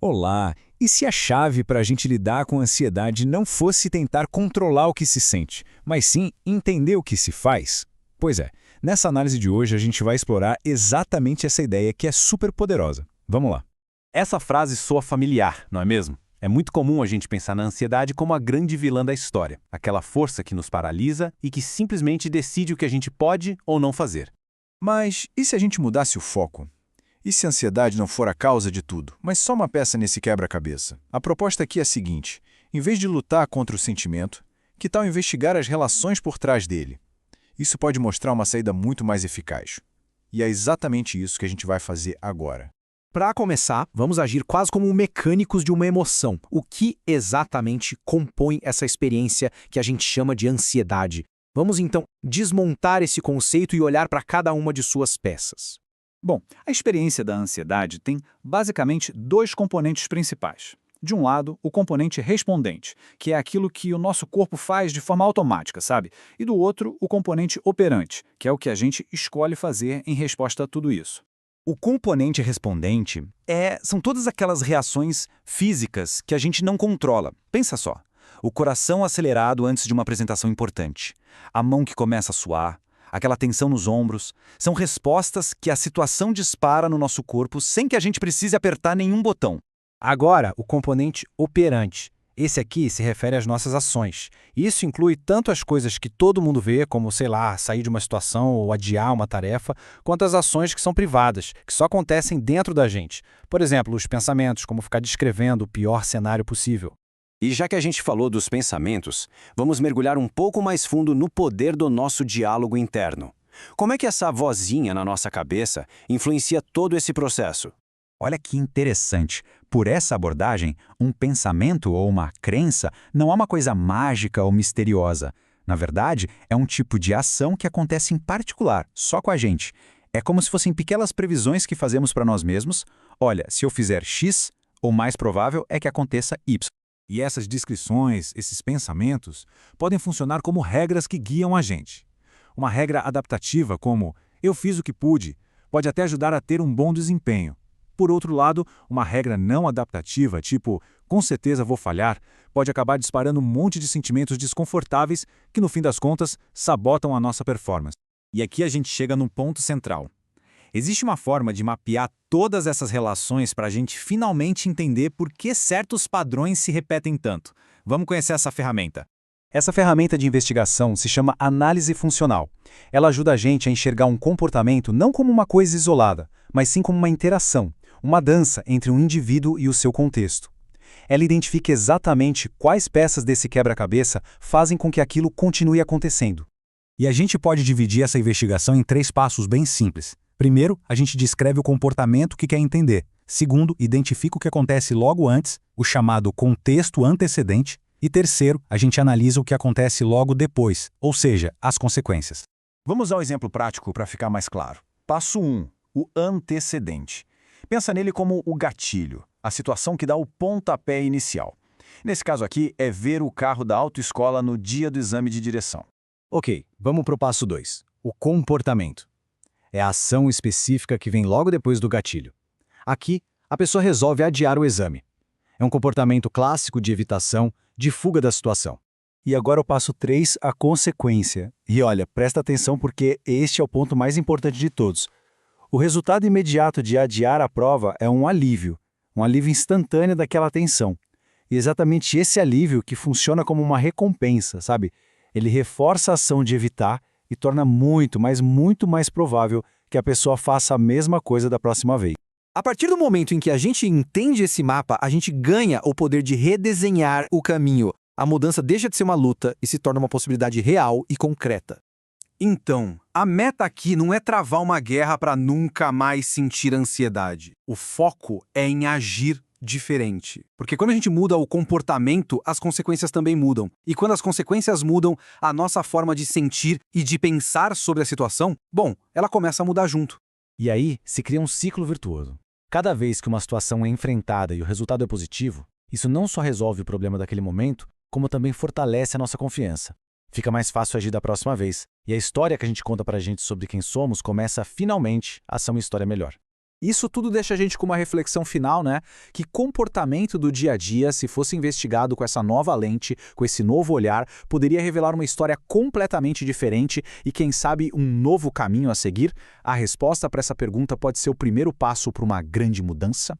Olá! E se a chave para a gente lidar com a ansiedade não fosse tentar controlar o que se sente, mas sim entender o que se faz? Pois é, nessa análise de hoje a gente vai explorar exatamente essa ideia que é super poderosa. Vamos lá. Essa frase soa familiar, não é mesmo? É muito comum a gente pensar na ansiedade como a grande vilã da história, aquela força que nos paralisa e que simplesmente decide o que a gente pode ou não fazer. Mas e se a gente mudasse o foco? E se a ansiedade não for a causa de tudo, mas só uma peça nesse quebra-cabeça? A proposta aqui é a seguinte: em vez de lutar contra o sentimento, que tal investigar as relações por trás dele? Isso pode mostrar uma saída muito mais eficaz. E é exatamente isso que a gente vai fazer agora. Para começar, vamos agir quase como mecânicos de uma emoção. O que exatamente compõe essa experiência que a gente chama de ansiedade? Vamos então desmontar esse conceito e olhar para cada uma de suas peças. Bom, a experiência da ansiedade tem basicamente dois componentes principais. De um lado, o componente respondente, que é aquilo que o nosso corpo faz de forma automática, sabe? E do outro, o componente operante, que é o que a gente escolhe fazer em resposta a tudo isso. O componente respondente são todas aquelas reações físicas que a gente não controla. Pensa só, o coração acelerado antes de uma apresentação importante, a mão que começa a suar, aquela tensão nos ombros, são respostas que a situação dispara no nosso corpo sem que a gente precise apertar nenhum botão. Agora, o componente operante. Esse aqui se refere às nossas ações. Isso inclui tanto as coisas que todo mundo vê, como, sei lá, sair de uma situação ou adiar uma tarefa, quanto as ações que são privadas, que só acontecem dentro da gente. Por exemplo, os pensamentos, como ficar descrevendo o pior cenário possível. E já que a gente falou dos pensamentos, vamos mergulhar um pouco mais fundo no poder do nosso diálogo interno. Como é que essa vozinha na nossa cabeça influencia todo esse processo? Olha que interessante. Por essa abordagem, um pensamento ou uma crença não é uma coisa mágica ou misteriosa. Na verdade, é um tipo de ação que acontece em particular, só com a gente. É como se fossem pequenas previsões que fazemos para nós mesmos. Olha, se eu fizer X, o mais provável é que aconteça Y. E essas descrições, esses pensamentos, podem funcionar como regras que guiam a gente. Uma regra adaptativa como "eu fiz o que pude" pode até ajudar a ter um bom desempenho. Por outro lado, uma regra não adaptativa, tipo "com certeza vou falhar", pode acabar disparando um monte de sentimentos desconfortáveis que, no fim das contas, sabotam a nossa performance. E aqui a gente chega num ponto central. Existe uma forma de mapear todas essas relações para a gente finalmente entender por que certos padrões se repetem tanto. Vamos conhecer essa ferramenta. Essa ferramenta de investigação se chama análise funcional. Ela ajuda a gente a enxergar um comportamento não como uma coisa isolada, mas sim como uma interação, uma dança entre um indivíduo e o seu contexto. Ela identifica exatamente quais peças desse quebra-cabeça fazem com que aquilo continue acontecendo. E a gente pode dividir essa investigação em 3 passos bem simples. Primeiro, a gente descreve o comportamento que quer entender. Segundo, identifica o que acontece logo antes, o chamado contexto antecedente. E terceiro, a gente analisa o que acontece logo depois, ou seja, as consequências. Vamos ao exemplo prático para ficar mais claro. Passo 1, o antecedente. Pensa nele como o gatilho, a situação que dá o pontapé inicial. Nesse caso aqui, é ver o carro da autoescola no dia do exame de direção. Ok, vamos para o passo 2, o comportamento. É a ação específica que vem logo depois do gatilho. Aqui, a pessoa resolve adiar o exame. É um comportamento clássico de evitação, de fuga da situação. E agora o passo 3, a consequência. E olha, presta atenção porque este é o ponto mais importante de todos. O resultado imediato de adiar a prova é um alívio instantâneo daquela tensão. E exatamente esse alívio que funciona como uma recompensa, sabe? Ele reforça a ação de evitar e torna muito mais provável que a pessoa faça a mesma coisa da próxima vez. A partir do momento em que a gente entende esse mapa, a gente ganha o poder de redesenhar o caminho. A mudança deixa de ser uma luta e se torna uma possibilidade real e concreta. Então, a meta aqui não é travar uma guerra para nunca mais sentir ansiedade. O foco é em agir diferente. Porque quando a gente muda o comportamento, as consequências também mudam. E quando as consequências mudam, a nossa forma de sentir e de pensar sobre a situação, bom, ela começa a mudar junto. E aí se cria um ciclo virtuoso. Cada vez que uma situação é enfrentada e o resultado é positivo, isso não só resolve o problema daquele momento, como também fortalece a nossa confiança. Fica mais fácil agir da próxima vez, e a história que a gente conta pra gente sobre quem somos começa finalmente a ser uma história melhor. Isso tudo deixa a gente com uma reflexão final, né? Que comportamento do dia a dia, se fosse investigado com essa nova lente, com esse novo olhar, poderia revelar uma história completamente diferente e, quem sabe, um novo caminho a seguir? A resposta para essa pergunta pode ser o primeiro passo para uma grande mudança?